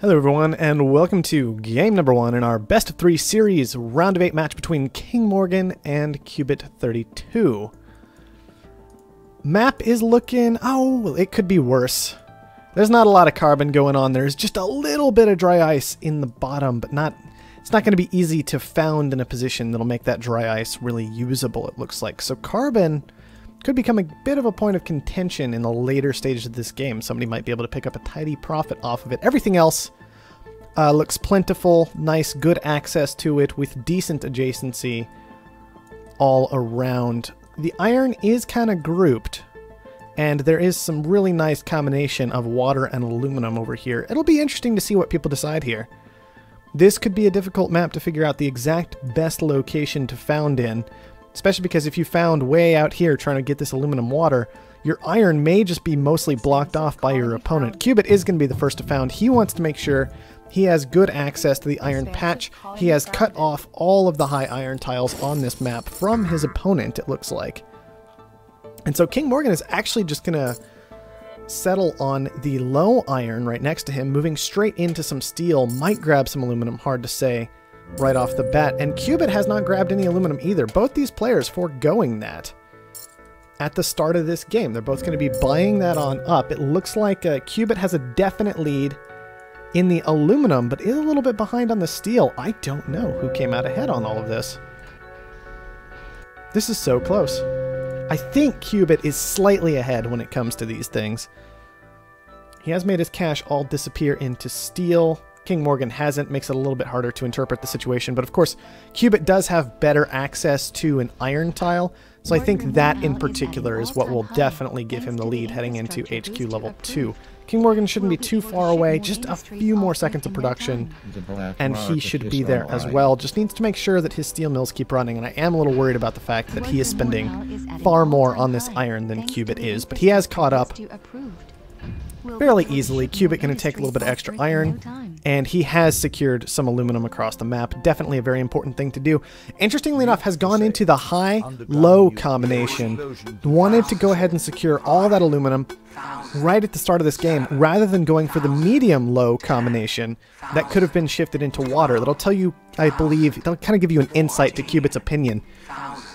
Hello everyone, and welcome to game number 1 in our best of 3 series round of 8 match between King Morgan and Cubit32. Map is looking, well, it could be worse. There's not a lot of carbon going on. There's just a little bit of dry ice in the bottom, but it's not going to be easy to found in a position that'll make that dry ice really usable, it looks like. So carbon could become a bit of a point of contention in the later stages of this game. Somebody might be able to pick up a tidy profit off of it. Everything else looks plentiful, nice, good access to it with decent adjacency all around. The iron is kind of grouped, and there is some really nice combination of water and aluminum over here. It'll be interesting to see what people decide here. This could be a difficult map to figure out the exact best location to found in, especially because if you found way out here trying to get this aluminum water, your iron may just be mostly blocked off by your opponent. Cubit is going to be the first to found. He wants to make sure he has good access to the iron patch. He has cut off all of the high iron tiles on this map from his opponent, it looks like. And so King Morgan is actually just going to settle on the low iron right next to him, moving straight into some steel. Might grab some aluminum, hard to say right off the bat. And Cubit has not grabbed any aluminum either. Both these players foregoing that at the start of this game. They're both going to be buying that on up. It looks like Cubit has a definite lead in the aluminum, but is a little bit behind on the steel. I don't know who came out ahead on all of this. This is so close. I think Cubit is slightly ahead when it comes to these things. He has made his cash all disappear into steel. King Morgan hasn't, makes it a little bit harder to interpret the situation, but of course Cubit does have better access to an iron tile, so I think that in particular is what will definitely give him the lead heading into HQ level 2. King Morgan shouldn't be too far away, just a few more seconds of production, and he should be there as well. Just needs to make sure that his steel mills keep running, and I am a little worried about the fact that he is spending far more on this iron than Cubit is, but he has caught up fairly easily. Cubit going to take a little bit of extra iron, and he has secured some aluminum across the map. Definitely a very important thing to do. Interestingly enough, has gone into the high-low combination. Wanted to go ahead and secure all that aluminum right at the start of this game, rather than going for the medium-low combination that could have been shifted into water. That'll tell you, I believe, that'll kind of give you an insight to Cubit's opinion,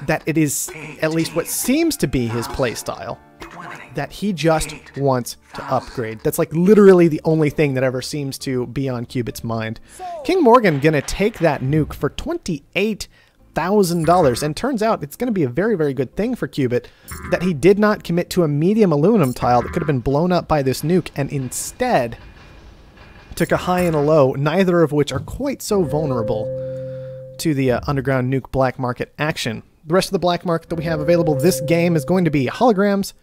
that it is at least what seems to be his playstyle, that he just wants to upgrade. That's like literally the only thing that ever seems to be on Cubit's mind. King Morgan gonna take that nuke for $28,000, and turns out it's gonna be a very, very good thing for Cubit that he did not commit to a medium aluminum tile that could have been blown up by this nuke, and instead took a high and a low, neither of which are quite so vulnerable to the underground nuke black market action. The rest of the black market that we have available this game is going to be holograms,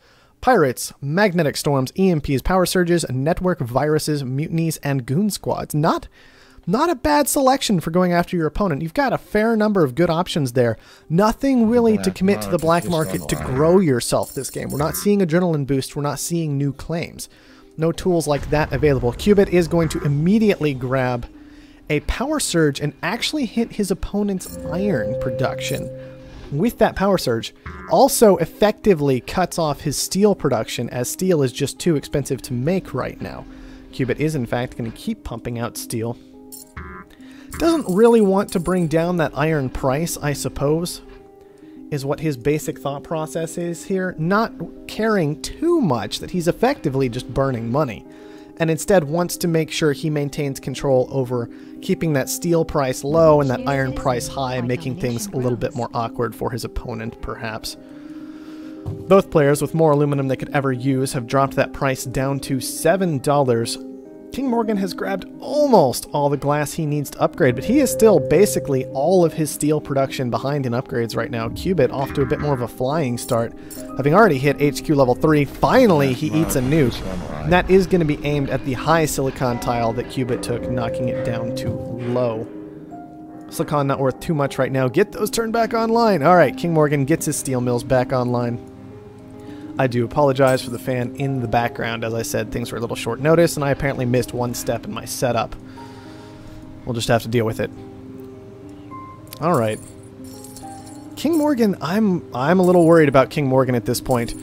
pirates, magnetic storms, EMPs, power surges, network viruses, mutinies, and goon squads. Not a bad selection for going after your opponent. You've got a fair number of good options there. Nothing really to commit to the black market to grow yourself this game. We're not seeing adrenaline boost. We're not seeing new claims. No tools like that available. Cubit is going to immediately grab a power surge and actually hit his opponent's iron production with that power surge. Also effectively cuts off his steel production, as steel is just too expensive to make right now. Cubit is in fact going to keep pumping out steel. Doesn't really want to bring down that iron price, I suppose, is what his basic thought process is here. Not caring too much that he's effectively just burning money, and instead wants to make sure he maintains control over keeping that steel price low and that iron price high, making things a little bit more awkward for his opponent, perhaps. Both players with more aluminum they could ever use have dropped that price down to $7. King Morgan has grabbed almost all the glass he needs to upgrade, but he is still basically all of his steel production behind in upgrades right now. Cubit off to a bit more of a flying start, having already hit HQ level 3. Finally, he eats a nuke. And that is going to be aimed at the high silicon tile that Cubit took, knocking it down to low. Silicon not worth too much right now. Get those turned back online. All right, King Morgan gets his steel mills back online. I do apologize for the fan in the background. As I said, things were a little short notice, and I apparently missed one step in my setup. We'll just have to deal with it. All right. King Morgan, I'm a little worried about King Morgan at this point.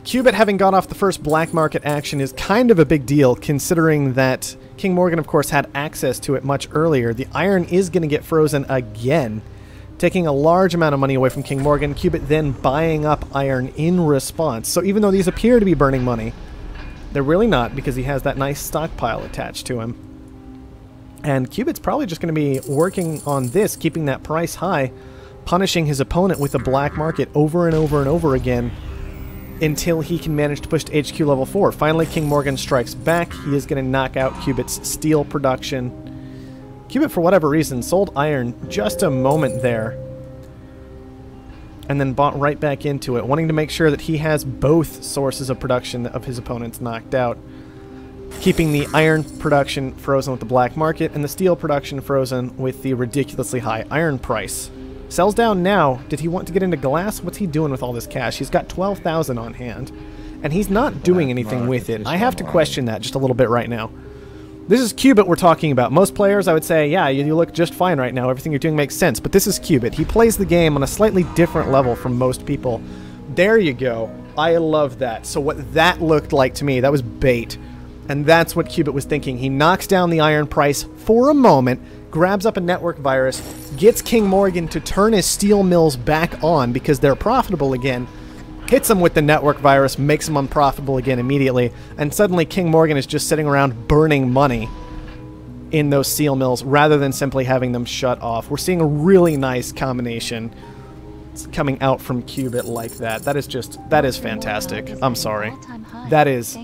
Cubit having got off the first black market action is kind of a big deal, considering that King Morgan, of course, had access to it much earlier. The iron is going to get frozen again, taking a large amount of money away from King Morgan. Cubit then buying up iron in response. So even though these appear to be burning money, they're really not, because he has that nice stockpile attached to him. And Cubit's probably just going to be working on this, keeping that price high, punishing his opponent with the black market over and over and over again until he can manage to push to HQ level 4. Finally, King Morgan strikes back. He is going to knock out Cubit's steel production. Cubit, for whatever reason, sold iron just a moment there and then bought right back into it, wanting to make sure that he has both sources of production of his opponents knocked out, keeping the iron production frozen with the black market and the steel production frozen with the ridiculously high iron price. Sells down now. Did he want to get into glass? What's he doing with all this cash? He's got 12,000 on hand, and he's not doing anything with it. I have to question that just a little bit right now. This is Cubit we're talking about. Most players, I would say, yeah, you look just fine right now. Everything you're doing makes sense. But this is Cubit. He plays the game on a slightly different level from most people. There you go. I love that. So what that looked like to me, that was bait. And that's what Cubit was thinking. He knocks down the iron price for a moment, grabs up a network virus, gets King Morgan to turn his steel mills back on because they're profitable again, hits him with the network virus, makes him unprofitable again immediately, and suddenly King Morgan is just sitting around burning money in those steel mills rather than simply having them shut off. We're seeing a really nice combination coming out from Cubit like that. That is fantastic. I'm sorry. That is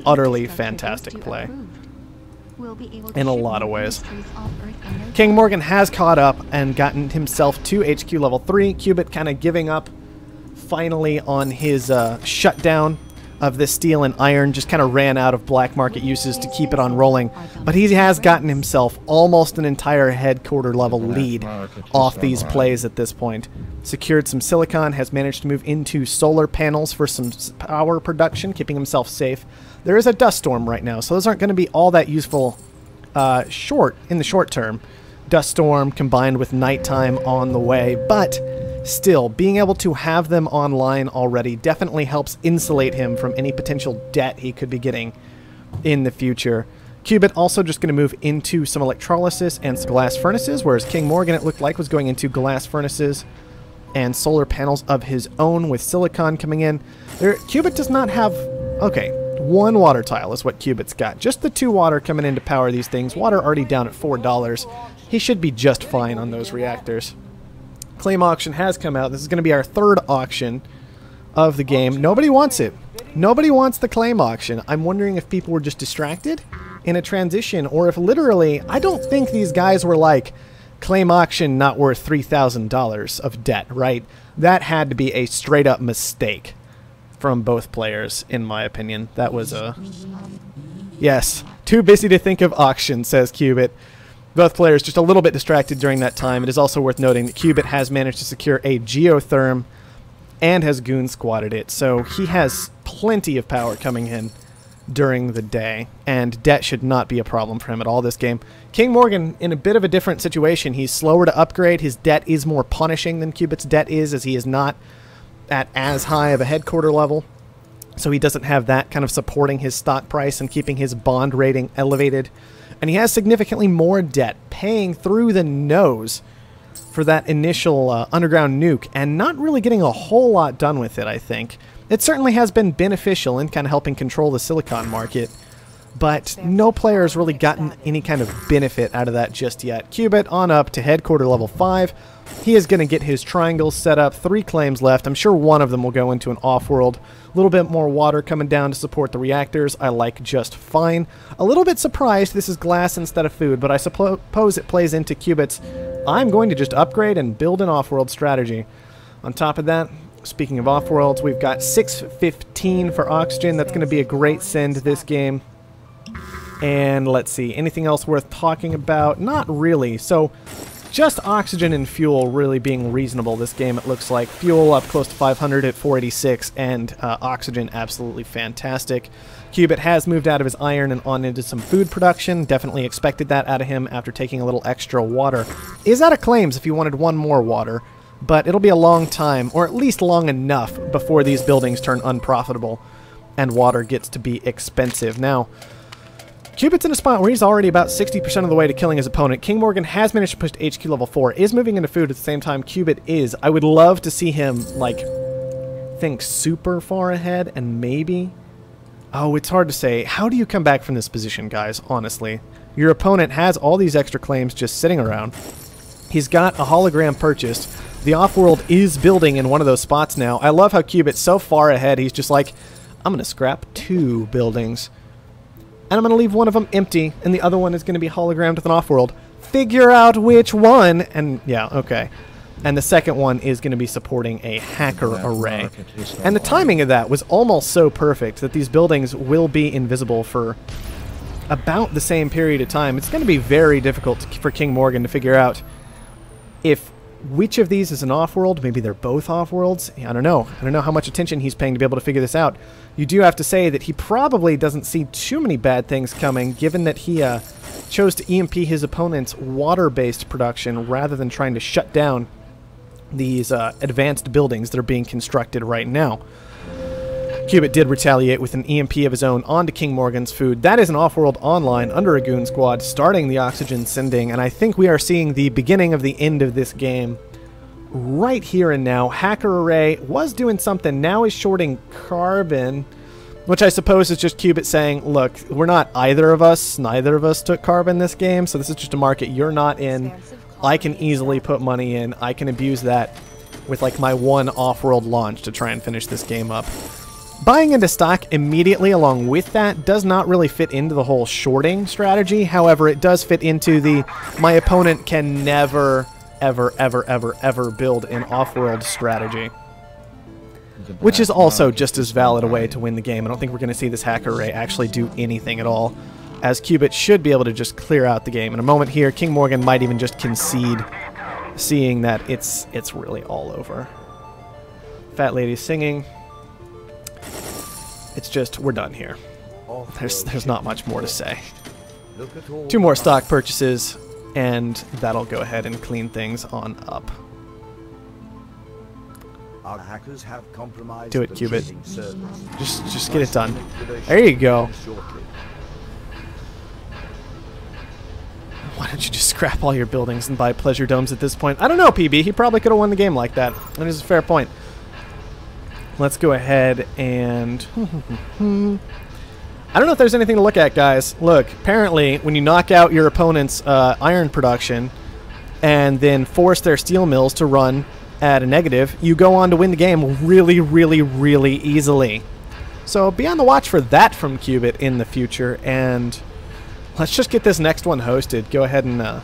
utterly fantastic play in a lot of ways. King Morgan has caught up and gotten himself to HQ level 3. Cubit kind of giving up finally on his shutdown of the steel and iron, just kind of ran out of black market uses to keep it on rolling. But he has gotten himself almost an entire headquarter level lead off these plays at this point. Secured some silicon, has managed to move into solar panels for some power production, keeping himself safe. There is a dust storm right now, so those aren't going to be all that useful in the short term. Dust storm combined with nighttime on the way, but still, being able to have them online already definitely helps insulate him from any potential debt he could be getting in the future. Cubit also just going to move into some electrolysis and some glass furnaces, whereas King Morgan, it looked like, was going into glass furnaces and solar panels of his own with silicon coming in. Cubit does not have... Okay, one water tile is what Cubit's got. Just the 2 water coming in to power these things. Water already down at $4. He should be just fine on those reactors. Claim auction has come out. This is going to be our 3rd auction of the game. Nobody wants it. Nobody wants the claim auction. I'm wondering if people were just distracted in a transition, or if literally, I don't think these guys were like, claim auction not worth $3,000 of debt, right? That had to be a straight up mistake from both players, in my opinion. That was a... Yes, too busy to think of auction, says Cubit. Both players just a little bit distracted during that time. It is also worth noting that Cubit has managed to secure a geotherm and has goon squatted it, so he has plenty of power coming in during the day, and debt should not be a problem for him at all this game. King Morgan in a bit of a different situation. He's slower to upgrade. His debt is more punishing than Cubit's debt is, as he is not at as high of a headquarter level, so he doesn't have that kind of supporting his stock price and keeping his bond rating elevated. And he has significantly more debt, paying through the nose for that initial underground nuke, and not really getting a whole lot done with it, I think. It certainly has been beneficial in kind of helping control the silicon market, but no player has really gotten any kind of benefit out of that just yet. Cubit on up to headquarter level 5. He is going to get his triangles set up. 3 claims left. I'm sure one of them will go into an Offworld. A little bit more water coming down to support the reactors. I like just fine. A little bit surprised this is glass instead of food, but I suppose it plays into Cubit's I'm going to just upgrade and build an Offworld strategy. On top of that, speaking of Offworlds, we've got 615 for oxygen. That's going to be a great send this game. And let's see, anything else worth talking about? Not really. So just oxygen and fuel really being reasonable this game, it looks like. Fuel up close to 500 at 486, and oxygen absolutely fantastic. Cubit has moved out of his iron and on into some food production. Definitely expected that out of him after taking a little extra water. Is out of claims if you wanted one more water, but it'll be a long time, or at least long enough, before these buildings turn unprofitable and water gets to be expensive. Now, Cubit's in a spot where he's already about 60% of the way to killing his opponent. King Morgan has managed to push to HQ level 4, is moving into food at the same time Cubit is. I would love to see him, like, think super far ahead and maybe... Oh, it's hard to say. How do you come back from this position, guys, honestly? Your opponent has all these extra claims just sitting around. He's got a hologram purchased. The Offworld is building in one of those spots now. I love how Cubit's so far ahead, he's just like, I'm going to scrap 2 buildings. And I'm going to leave one of them empty, and the other one is going to be hologrammed with an Offworld. Figure out which one! And, yeah, okay. And the second one is going to be supporting a hacker array. And the timing of that was almost so perfect that these buildings will be invisible for about the same period of time. It's going to be very difficult for King Morgan to figure out if which of these is an Offworld. Maybe they're both Offworlds. I don't know. I don't know how much attention he's paying to be able to figure this out. You do have to say that he probably doesn't see too many bad things coming, given that he chose to EMP his opponent's water-based production rather than trying to shut down these advanced buildings that are being constructed right now. Cubit did retaliate with an EMP of his own onto King Morgan's food. That is an Offworld online under a Goon Squad, starting the oxygen sending, and I think we are seeing the beginning of the end of this game right here and now. Hacker Array was doing something, now is shorting carbon, which I suppose is just Cubit saying, look, we're not either of us, neither of us took carbon this game, so this is just a market you're not in. I can easily put money in, I can abuse that with like my one Offworld launch to try and finish this game up. Buying into stock immediately along with that does not really fit into the whole shorting strategy. However, it does fit into the my opponent can never, ever, ever, ever, ever build an Offworld strategy. Which is also just as valid a way to win the game. I don't think we're going to see this hacker array actually do anything at all, as Cubit should be able to just clear out the game. In a moment here, King Morgan might even just concede, seeing that it's really all over. Fat Lady's singing. It's just, we're done here. There's not much more to say. 2 more stock purchases, and that'll go ahead and clean things on up. Our hackers have compromised. Do it, Cubit. Just get it done. There you go. Why don't you just scrap all your buildings and buy pleasure domes at this point? I don't know, PB. He probably could have won the game like that. That is a fair point. Let's go ahead and... I don't know if there's anything to look at, guys. Look, apparently, when you knock out your opponent's iron production and then force their steel mills to run at a negative, you go on to win the game really, really, really easily. So be on the watch for that from Cubit in the future, and let's just get this next one hosted. Go ahead and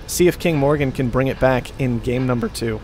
see if King Morgan can bring it back in game number 2.